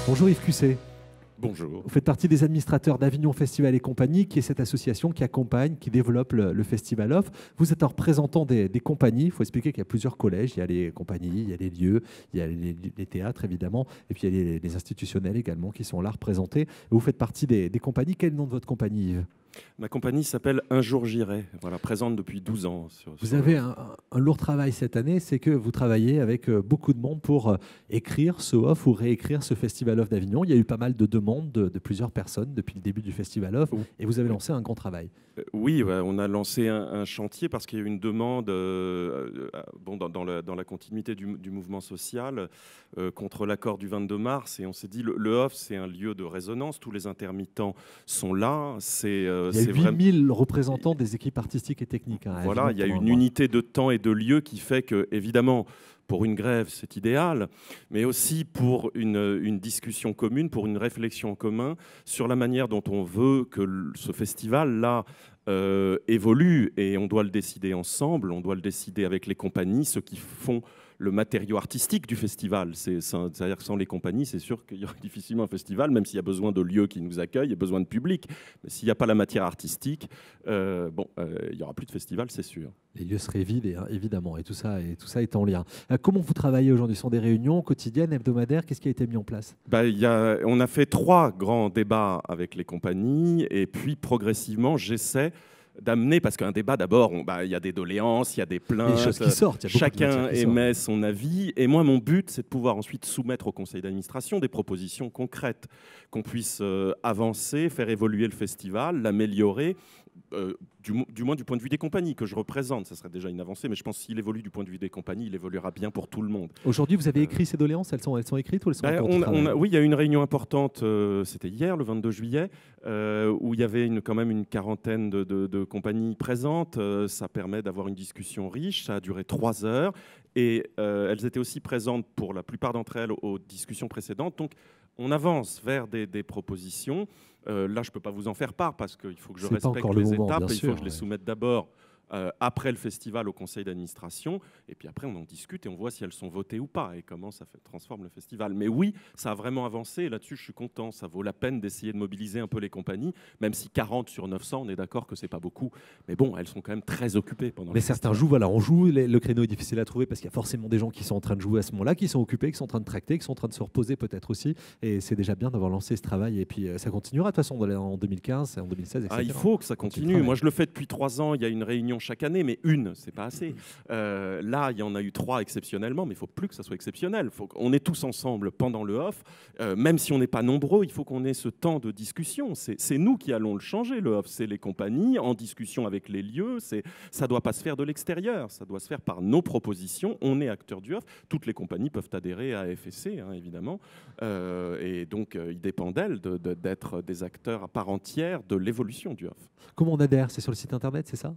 Bonjour Yves Cusset. Bonjour. Vous faites partie des administrateurs d'Avignon Festival et compagnie, qui est cette association qui accompagne, qui développe le Festival Off. Vous êtes un représentant des compagnies. Il faut expliquer qu'il y a plusieurs collèges. Il y a les compagnies, il y a les lieux, il y a les théâtres évidemment, et puis il y a les institutionnels également qui sont là représentés. Vous faites partie des compagnies. Quel est le nom de votre compagnie, Yves ? Ma compagnie s'appelle Un jour j'irai, voilà, présente depuis 12 ans. Vous avez un lourd travail cette année, c'est que vous travaillez avec beaucoup de monde pour écrire ce off ou réécrire ce Festival Off d'Avignon. Il y a eu pas mal de demandes de plusieurs personnes depuis le début du Festival Off, et vous avez lancé un grand travail. Oui, ouais, on a lancé un chantier parce qu'il y a eu une demande dans la continuité du mouvement social contre l'accord du 22 mars, et on s'est dit le off, c'est un lieu de résonance, tous les intermittents sont là. Il y a 8000 représentants des équipes artistiques et techniques. Voilà, il y a une unité de temps et de lieu qui fait que, évidemment, pour une grève, c'est idéal, mais aussi pour une discussion commune, pour une réflexion en commun sur la manière dont on veut que ce festival-là évolue, et on doit le décider ensemble, on doit le décider avec les compagnies, ceux qui font le matériau artistique du festival. C'est-à-dire que sans les compagnies, c'est sûr qu'il y aurait difficilement un festival, même s'il y a besoin de lieux qui nous accueillent, il y a besoin de public. Mais s'il n'y a pas la matière artistique, il n'y aura plus de festival, c'est sûr. Les lieux seraient vides, évidemment, et tout ça est en lien. Comment vous travaillez aujourd'hui ? Ce sont des réunions quotidiennes, hebdomadaires ? Qu'est-ce qui a été mis en place ? On a fait 3 grands débats avec les compagnies, et puis progressivement, j'essaie d'amener, parce qu'un débat, d'abord, il y a des doléances, il y a des plaintes, des choses qui sortent, chacun émet son avis, et moi, mon but, c'est de pouvoir ensuite soumettre au conseil d'administration des propositions concrètes, qu'on puisse avancer, faire évoluer le festival, l'améliorer, du moins du point de vue des compagnies que je représente. Ça serait déjà une avancée, mais je pense que s'il évolue du point de vue des compagnies, il évoluera bien pour tout le monde. Aujourd'hui, vous avez écrit ces doléances, elles sont écrites ou elles sont encore Oui, il y a eu une réunion importante, c'était hier, le 22 juillet, où il y avait quand même une quarantaine de compagnies présentes. Ça permet d'avoir une discussion riche, ça a duré 3 heures, et elles étaient aussi présentes pour la plupart d'entre elles aux discussions précédentes. Donc, on avance vers des propositions. Là, je ne peux pas vous en faire part parce qu'il faut que je respecte les étapes, et il faut que je les soumette d'abord après le festival au conseil d'administration, et puis après on en discute et on voit si elles sont votées ou pas et comment ça transforme le festival. Mais oui, ça a vraiment avancé, et là-dessus je suis content. Ça vaut la peine d'essayer de mobiliser un peu les compagnies, même si 40 sur 900, on est d'accord que c'est pas beaucoup, mais bon, elles sont quand même très occupées pendant mais certains jouent, on joue, le créneau est difficile à trouver parce qu'il y a forcément des gens qui sont en train de jouer à ce moment-là, qui sont occupés, qui sont en train de tracter, qui sont en train de se reposer peut-être aussi, et c'est déjà bien d'avoir lancé ce travail, et puis ça continuera de toute façon en 2015, en 2016, etc. Il faut que ça continue. Moi je le fais depuis 3 ans, il y a une réunion chaque année, mais c'est pas assez. Là, il y en a eu 3 exceptionnellement, mais il ne faut plus que ça soit exceptionnel. On est tous ensemble pendant le off. Même si on n'est pas nombreux, il faut qu'on ait ce temps de discussion. C'est nous qui allons le changer, le off. C'est les compagnies, en discussion avec les lieux. Ça ne doit pas se faire de l'extérieur. Ça doit se faire par nos propositions. On est acteurs du off. Toutes les compagnies peuvent adhérer à FSC, évidemment. Et donc, il dépend d'elles d'être des acteurs à part entière de l'évolution du off. Comment on adhère ? C'est sur le site internet, c'est ça ?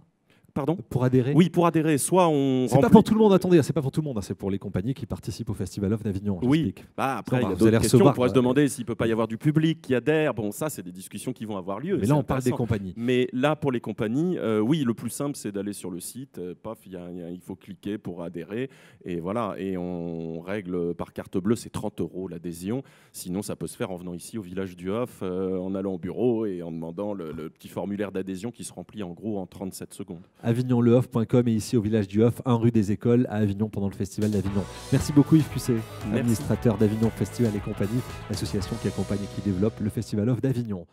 Pardon ? Pour adhérer ? Oui, pour adhérer. Soit on. C'est pas pour tout le monde, attendez, c'est pas pour tout le monde, c'est pour les compagnies qui participent au Festival Off d'Avignon. Oui, après, il y a d'autres questions. On pourrait se demander s'il ne peut pas y avoir du public qui adhère. Bon, ça, c'est des discussions qui vont avoir lieu. Mais là, on parle des compagnies. Mais là, pour les compagnies, oui, le plus simple, c'est d'aller sur le site. Paf, il faut cliquer pour adhérer. Et voilà, et on règle par carte bleue, c'est 30 € l'adhésion. Sinon, ça peut se faire en venant ici au village du Off, en allant au bureau et en demandant le petit formulaire d'adhésion qui se remplit en gros en 37 secondes. avignonleoff.com et ici au village du Off, 1 rue des Écoles à Avignon pendant le Festival d'Avignon. Merci beaucoup Yves Cusset, administrateur d'Avignon Festival et compagnie, l'association qui accompagne et qui développe le Festival Off d'Avignon.